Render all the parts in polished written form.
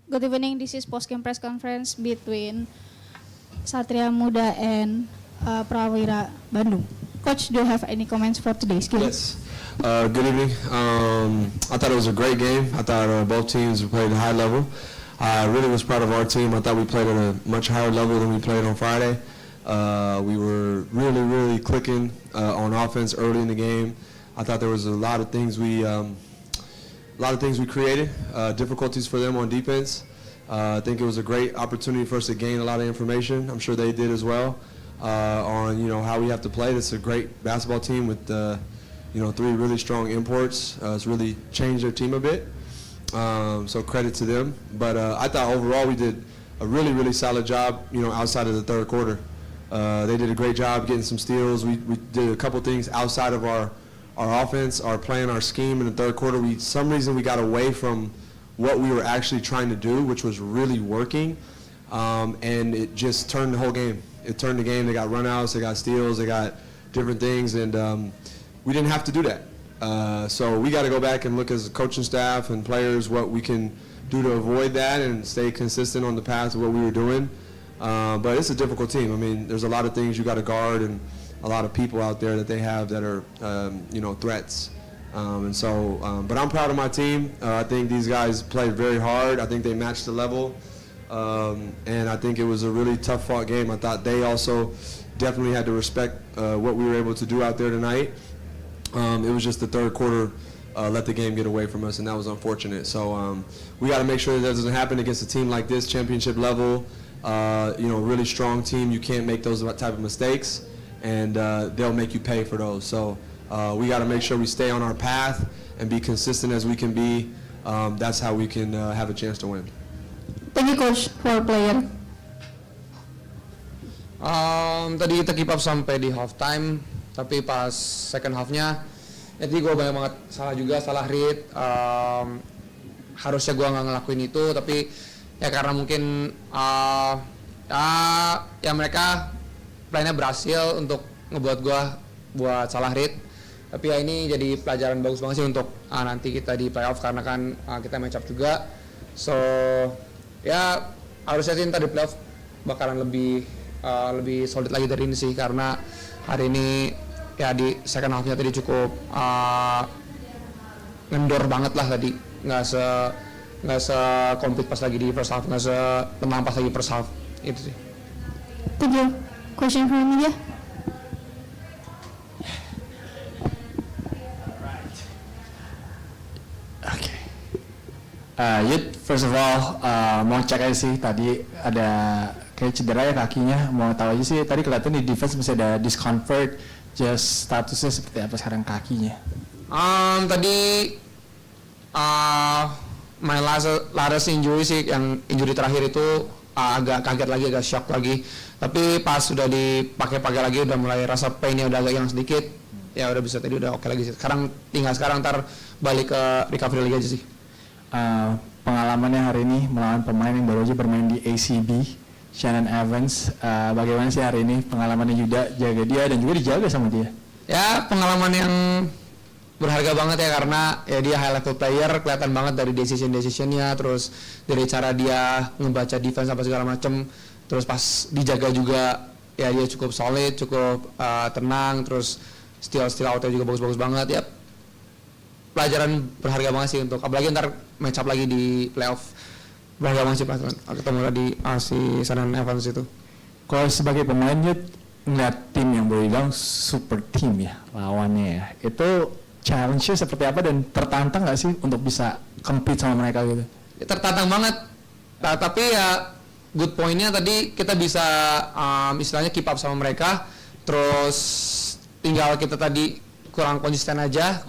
Good evening. This is Postgame press conference between Satria Muda and Prawira, Bandung. Coach, do you have any comments for today's game? Yes. Good evening. I thought it was a great game. I thought both teams played at a high level. I really was proud of our team. I thought we played at a much higher level than we played on Friday. We were really clicking on offense early in the game. I thought there was a lot of things we created, difficulties for them on defense. I think it was a great opportunity for us to gain a lot of information. I'm sure they did as well on how we have to play. This is a great basketball team with 3 really strong imports. It's really changed their team a bit. So credit to them. But I thought overall we did a really solid job. Outside of the third quarter, they did a great job getting some steals. We did a couple things outside of our offense, our plan, our scheme in the third quarter. Some reason we got away from what we were actually trying to do, which was really working, and it just turned the whole game. It turned the game. They got runouts, they got steals, they got different things, and we didn't have to do that. So we got to go back and look as a coaching staff and players what we can do to avoid that and stay consistent on the path of what we were doing. But it's a difficult team. I mean, there's a lot of things you got to guard and a lot of people out there that they have that are, threats. But I'm proud of my team. I think these guys played very hard. I think they matched the level. And I think it was a really tough fought game. I thought they also definitely had to respect what we were able to do out there tonight. It was just the third quarter let the game get away from us, and that was unfortunate. So we got to make sure that doesn't happen against a team like this, championship level, really strong team. You can't make those type of mistakes, and they'll make you pay for those. So we got to make sure we stay on our path and be consistent as we can be. That's how we can have a chance to win. Thank you, Coach, for player. Tadi kita keep up sampai di halftime, tapi pas second half-nya, jadi gue banyak banget salah read. Harusnya gue nggak ngelakuin itu, tapi ya karena mungkin mereka plannya berhasil untuk ngebuat gue buat salah read. Tapi ya ini jadi pelajaran bagus banget sih untuk nanti kita di playoff, karena kan kita match up juga. So ya harusnya sih ntar di playoff bakalan lebih solid lagi dari ini sih, karena hari ini ya di second half-nya tadi cukup ngendor banget lah tadi, nggak se compete pas lagi di first half, nggak se tenang pas lagi first half, itu sih. Thank you. Question from media. Yud, first of all, mau cek aja sih, tadi ada kayak cedera ya kakinya, mau tahu aja sih, tadi kelihatan di defense masih ada discomfort, just statusnya seperti apa sekarang kakinya? Tadi my last injury sih, yang injury terakhir itu agak kaget lagi, agak shock lagi, tapi pas sudah dipakai lagi udah mulai rasa painnya udah agak hilang sedikit, ya udah bisa, tadi udah oke lagi sih. Sekarang ntar balik ke recovery lagi aja sih. Pengalamannya hari ini melawan pemain yang baru aja bermain di ACB, Shannon Evans, bagaimana sih hari ini pengalamannya Yuda jaga dia dan juga dijaga sama dia? Ya, pengalaman yang berharga banget ya, karena ya dia high level player, kelihatan banget dari decision-nya, terus dari cara dia ngebaca defense apa segala macem, terus pas dijaga juga ya dia cukup solid, cukup tenang, terus steal outnya juga bagus-bagus banget ya. Pelajaran berharga banget sih untuk, apalagi ntar match up lagi di playoff, berharga banget sih pelajaran ketemu tadi si Shannon Evans itu. Kalau sebagai pemain ngeliat tim yang boleh bilang super team ya lawannya ya, itu challenge-nya seperti apa dan tertantang nggak sih untuk bisa compete sama mereka gitu? Ya, tertantang banget, tapi ya good point-nya tadi kita bisa istilahnya keep up sama mereka, terus tinggal kita tadi kurang konsisten aja,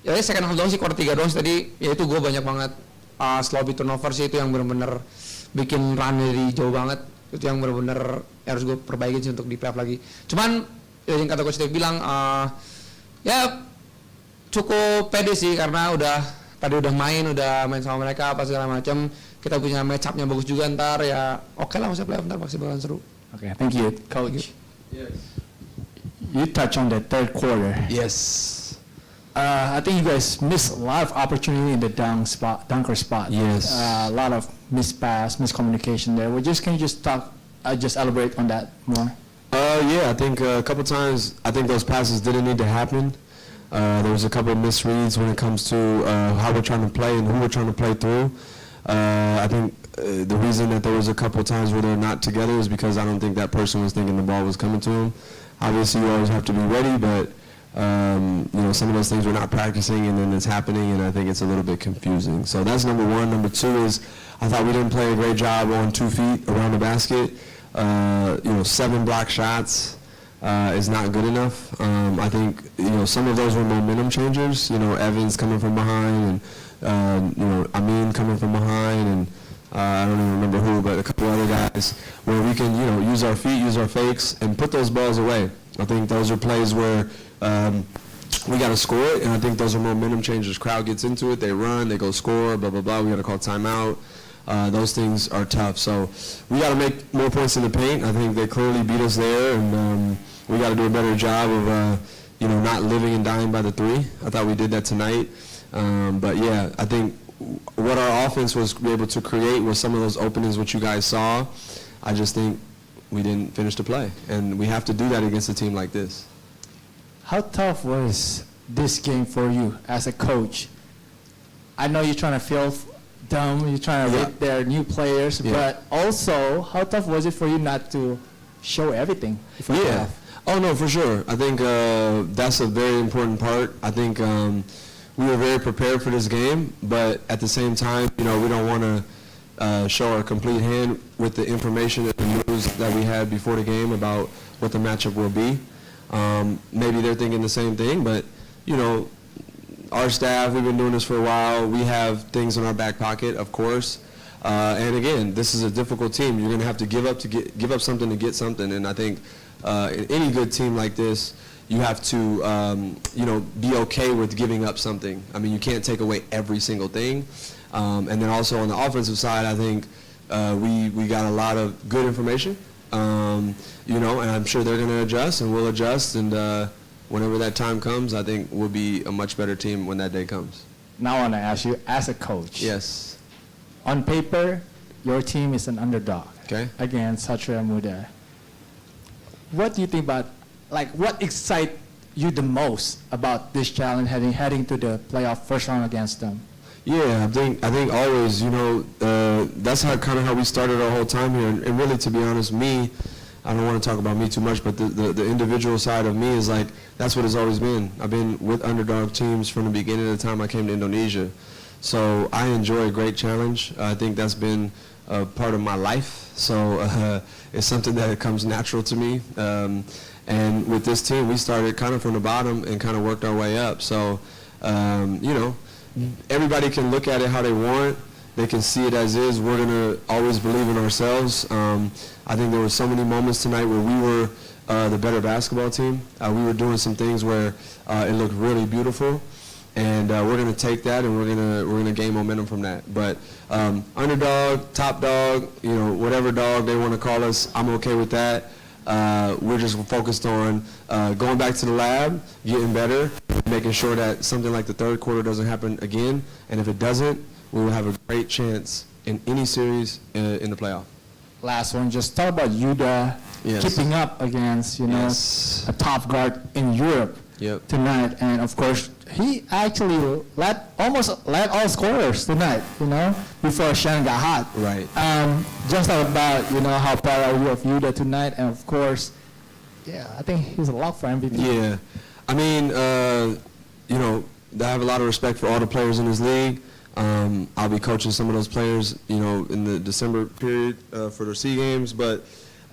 ya second half doang sih, quarter 3 doang sih tadi, ya itu gue banyak banget sloppy turnover sih, itu yang benar-benar bikin run dari jauh banget, itu yang benar-benar harus gue perbaiki sih untuk di playoff lagi. Cuman ya yang kata coach Dave bilang, ya cukup pede sih, karena tadi udah main sama mereka apa segala macam, kita punya match up-nya bagus juga ntar, ya oke lah masih playoff ntar pasti bakalan seru. Okay, thank you, Coach. Yes. You touch on the third quarter. Yes. I think you guys missed a lot of opportunity in the dunker spot. Yes. A lot of mispass, miscommunication there. Can you just talk, just elaborate on that more? Yeah, I think a couple times, I think those passes didn't need to happen. There was a couple of misreads when it comes to how we're trying to play and who we're trying to play through. I think the reason that there was a couple of times where they're not together is because I don't think that person was thinking the ball was coming to him. Obviously, you always have to be ready, but some of those things we're not practicing, and then it's happening, and I think it's a little bit confusing. So that's number one. Number two is I thought we didn't play a great job on 2 feet around the basket. 7 block shots is not good enough. I think some of those were momentum changers. Evans coming from behind, and Amin coming from behind, and I don't even remember who, but a couple other guys where we can use our feet, use our fakes, and put those balls away. I think those are plays where we got to score it, and I think those are momentum changers. Crowd gets into it, they run, they go score, blah, blah, blah. We got to call timeout. Those things are tough. So we got to make more points in the paint. I think they clearly beat us there, and we got to do a better job of, not living and dying by the three. I thought we did that tonight. But, yeah, I think what our offense was able to create was some of those openings which you guys saw. I just think we didn't finish the play, and we have to do that against a team like this. How tough was this game for you as a coach? I know you're trying to feel dumb, you're trying to read their new players, but also, how tough was it for you not to show everything? Yeah. Oh, no, for sure. I think that's a very important part. I think we were very prepared for this game, but at the same time, we don't want to show our complete hand with the information and the news that we had before the game about what the matchup will be. Maybe they're thinking the same thing, but, our staff, we've been doing this for a while. We have things in our back pocket, of course. And again, this is a difficult team. You're going to have to give up something to get something. And I think in any good team like this, you have to, be okay with giving up something. I mean, you can't take away every single thing. And then also on the offensive side, I think we got a lot of good information. And I'm sure they're going to adjust, and we'll adjust. And whenever that time comes, I think we'll be a much better team when that day comes. Now I want to ask you, as a coach. Yes. On paper, your team is an underdog. Okay. Against Satria Muda. What do you think about, what excites you the most about this challenge heading to the playoff first round against them? Yeah, I think always, that's how we started our whole time here. And really, to be honest, I don't want to talk about me too much, but the individual side of me is that's what it's always been. I've been with underdog teams from the beginning of the time I came to Indonesia. So I enjoy a great challenge. I think that's been a part of my life. So it's something that comes natural to me. And with this team, we started kind of from the bottom and kind of worked our way up. So, everybody can look at it how they want. They can see it as is. We're going to always believe in ourselves. I think there were so many moments tonight where we were the better basketball team. We were doing some things where it looked really beautiful, and we're going to take that and we're going to gain momentum from that. But underdog, top dog, whatever dog they want to call us, I'm okay with that. We're just focused on going back to the lab, getting better, making sure that something like the third quarter doesn't happen again. And if it doesn't, we will have a great chance in any series in the playoff. Last one, just talk about Yuda keeping up against, a top guard in Europe tonight. And of course, he actually almost led all scorers tonight, before Shannon got hot. Right. Just talk about, how proud are you of Yuda tonight? And of course, I think he's a lock for MVP. Yeah. I mean, I have a lot of respect for all the players in this league. I'll be coaching some of those players, in the December period for their SEA games. But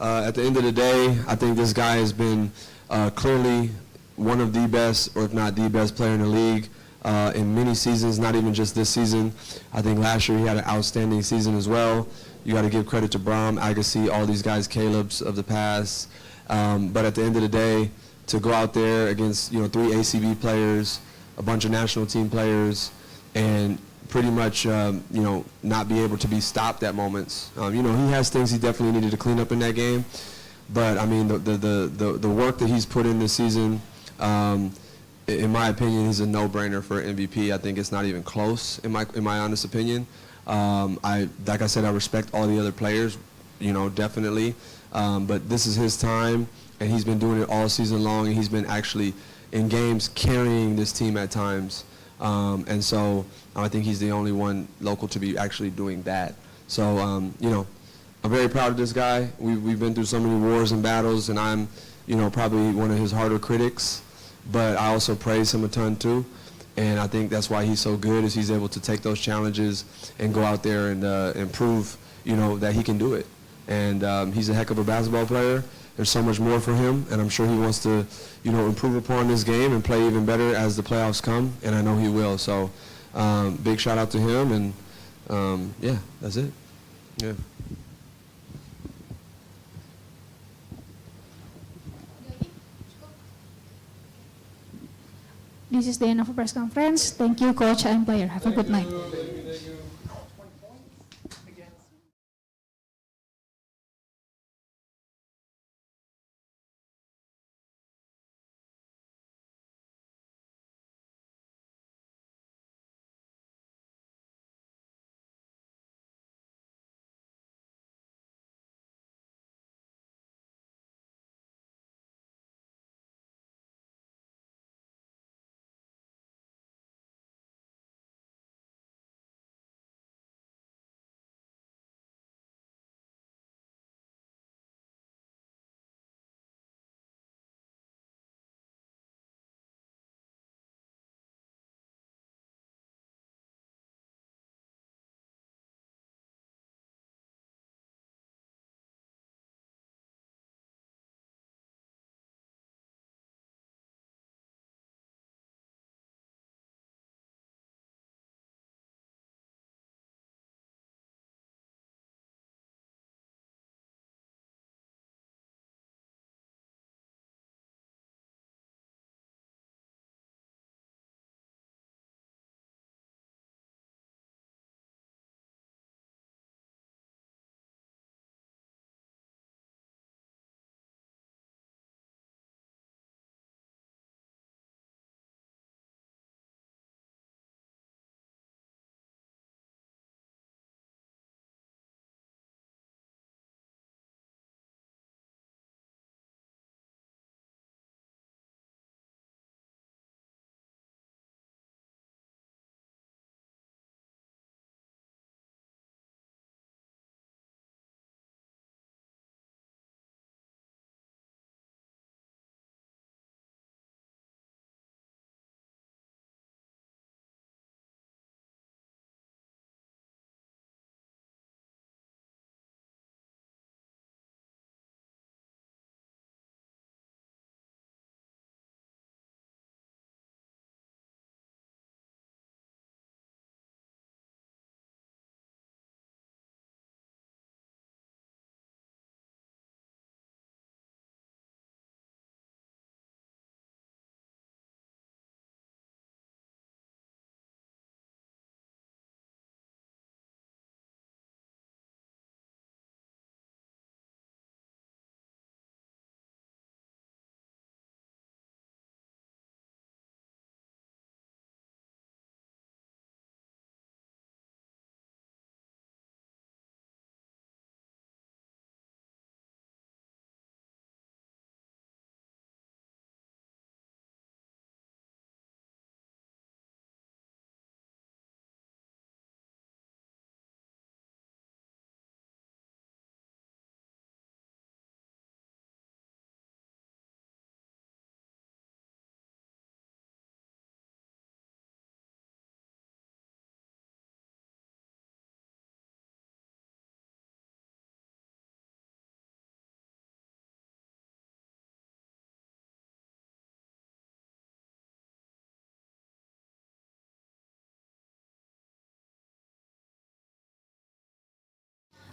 at the end of the day, I think this guy has been clearly one of the best, or if not the best player in the league in many seasons, not even just this season. I think last year he had an outstanding season as well. You got to give credit to Brahm, Agassi, all these guys, Caleb's of the past. But at the end of the day, to go out there against 3 ACB players, a bunch of national team players, and pretty much, not be able to be stopped at moments. He has things he definitely needed to clean up in that game. But, I mean, the work that he's put in this season, in my opinion, he's a no-brainer for MVP. I think it's not even close, in my honest opinion. Like I said, I respect all the other players, definitely. But this is his time, and he's been doing it all season long, and he's been actually in games carrying this team at times. And so I think he's the only one local to be actually doing that. So, I'm very proud of this guy. We've been through so many wars and battles, and I'm, probably one of his harder critics. But I also praise him a ton too, and I think that's why he's so good, is he's able to take those challenges and go out there and prove, that he can do it. And he's a heck of a basketball player. There's so much more for him, and I'm sure he wants to, improve upon this game and play even better as the playoffs come, and I know he will. So big shout out to him, and yeah, that's it. Yeah. This is the end of the press conference. Thank you, coach and player. Have a good night.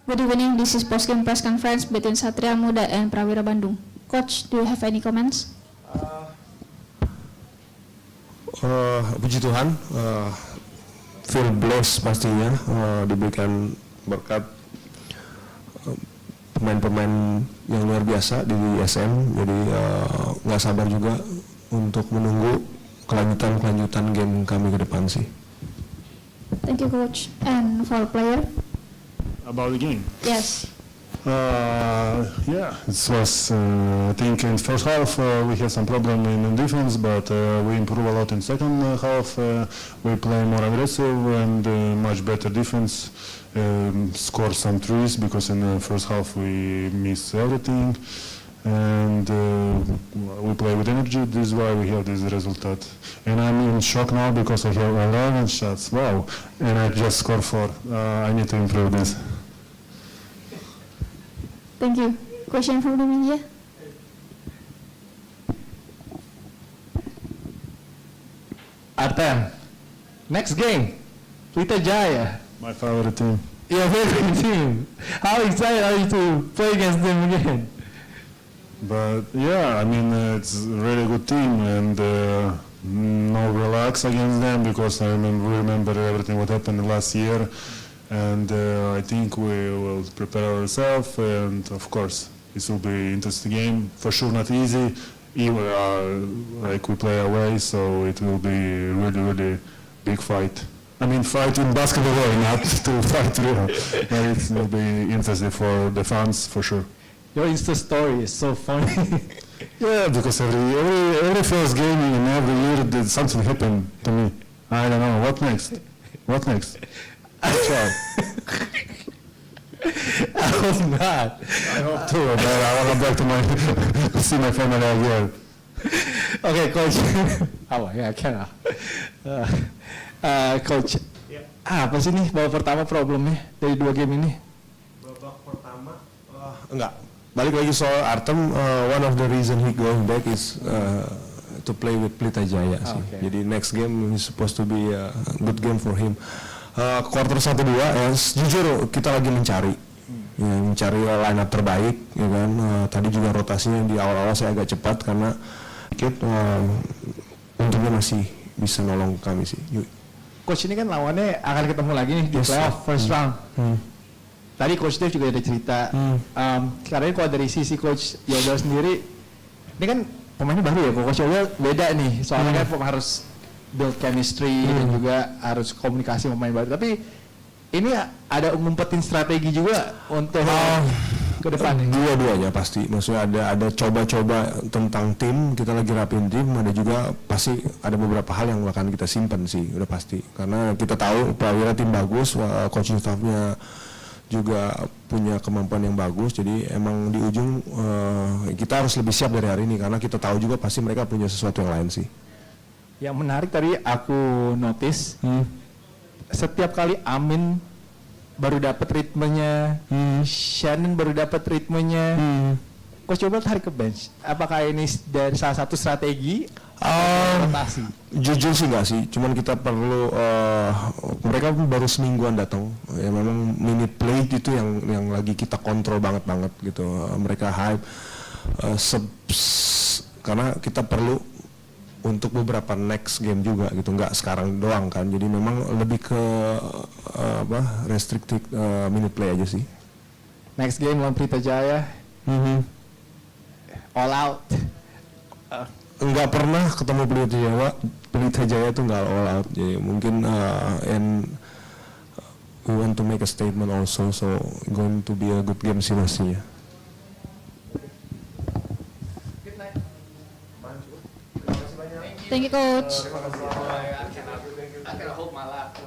Good evening. This is Postgame press conference between Satria Muda and Prawira Bandung. Coach, do you have any comments? Puji Tuhan, feel blessed pastinya, diberikan berkat pemain-pemain yang luar biasa di SM. Jadi nggak sabar juga untuk menunggu kelanjutan game kami ke depan sih. Thank you, coach. And for player? About the game. Yes. Yeah, it was, I think in first half we had some problem in defense, but we improved a lot in second half. We play more aggressive and much better defense. Score some threes because in the first half we missed everything. And we play with energy. This is why we have this result. And I'm in shock now because I have 11 shots. Wow! And I just scored 4. I need to improve this. Thank you. Question from the media? Artem, next game, Pelita Jaya, My favorite team. your favorite team. How excited are you to play against them again? But yeah, I mean it's a really good team, and no relax against them because I remember everything what happened last year, and I think we will prepare ourselves, and of course this will be interesting game. For sure, not easy. Even like we play away, so it will be really big fight. I mean, fight in basketball way, not to fight real. But it will be interesting for the fans for sure. Your Insta story is so funny. Yeah, because every first game in every year something happened to me. I don't know what next. What next? Ciao. I hope not. I hope too, but I want to back to see my family again. Okay, coach. Apa ya, kan? Coach, apa sih nih babak pertama problemnya dari 2 game ini? Babak pertama, enggak. Balik lagi soal Artem, one of the reason he going back is to play with Pelita Jaya sih. Okay. Jadi next game is supposed to be a good game for him. Quarter 1-2 ya, jujur kita lagi mencari line up terbaik, ya kan. Tadi juga rotasinya di awal-awal saya agak cepat karena untungnya masih bisa nolong kami sih. Coach ini kan lawannya akan ketemu lagi nih di playoff first round. Tadi Coach Dave juga ada cerita, karena kalau dari sisi Coach Yobel sendiri, ini kan pemainnya baru ya, Coach Yobel beda nih, soalnya kan harus build chemistry dan juga harus komunikasi pemain baru. Tapi ini ada ngumpetin strategi juga untuk ke depan. Dua-duanya pasti, maksudnya ada coba-coba tentang tim, kita lagi rapin tim, ada juga pasti ada beberapa hal yang akan kita simpan sih, udah pasti. Karena kita tahu Prawira tim bagus, coaching staffnya juga punya kemampuan yang bagus, jadi emang di ujung kita harus lebih siap dari hari ini karena kita tahu juga pasti mereka punya sesuatu yang lain sih. Yang menarik tadi aku notice, setiap kali Amin baru dapat ritmenya, Shannon baru dapat ritmenya, Coach coba tarik ke bench. Apakah ini dari salah satu strategi? Rotasi? Jujur sih nggak sih, cuman kita perlu mereka baru semingguan datang. Ya memang minute play itu yang lagi kita kontrol banget gitu. Mereka hype karena kita perlu untuk beberapa next game juga gitu, nggak sekarang doang kan. Jadi memang lebih ke restricted minute play aja sih. Next game lawan Pelita Jaya, all out. Nggak pernah ketemu Pelita Jaya itu nggak all out. Jadi mungkin and we want to make a statement also, so going to be a good game sih pastinya. Thank you, Coach. I can hope my lap.